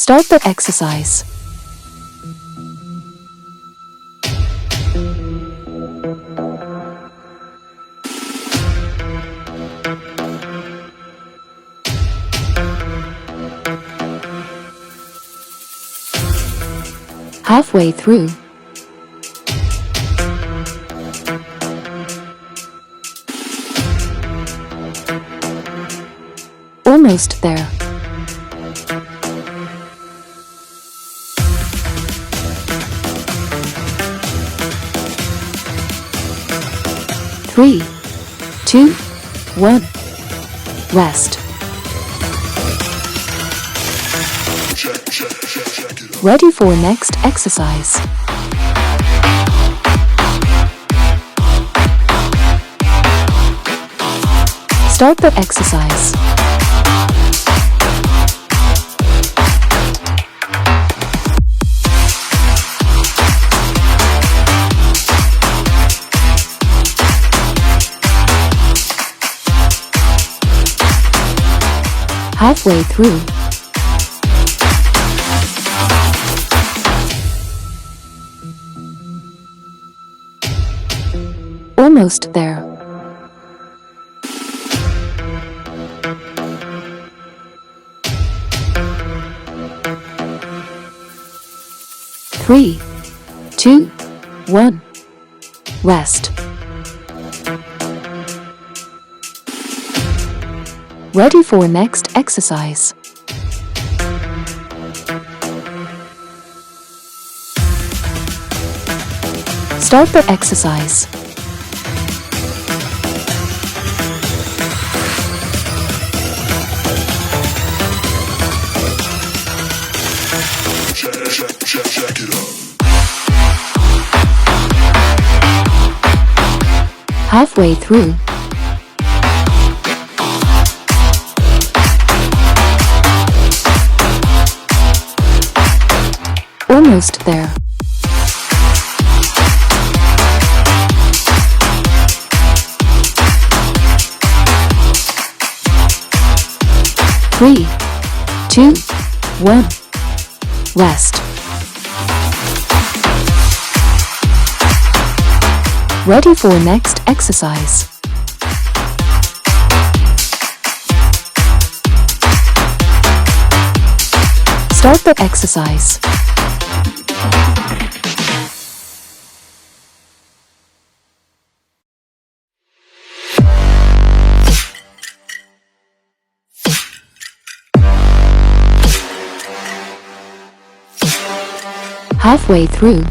Start the exercise. Halfway through. Almost there. Three, two, one. Rest. Ready for next exercise. Start the exercise. Halfway through. Almost there. Three, two, one. Rest. Ready for next exercise. Start the exercise. Check it out. Halfway through. Almost there. Three, two, one. Rest. Ready for next exercise. Start the exercise. Halfway through.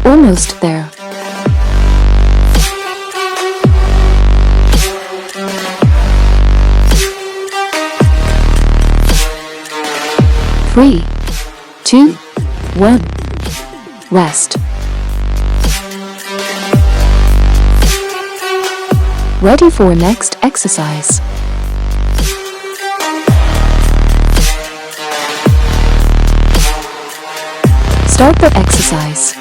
Almost there. Three, two, one. Rest. Ready for next exercise. Start the exercise.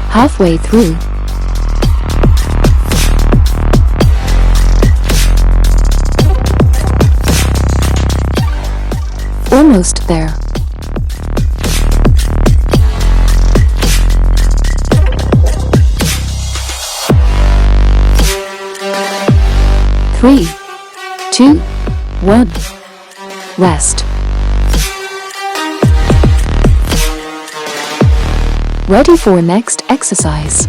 Halfway through. Almost there. Three, two, one. Rest. Ready for next exercise.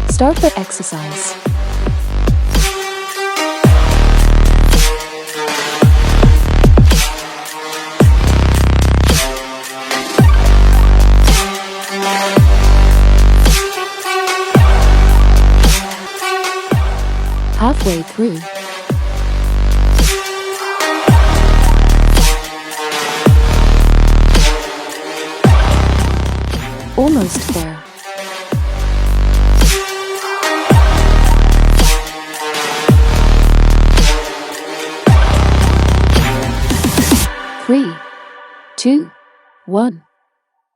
Start the exercise. Halfway through. Almost there. Three, two, one.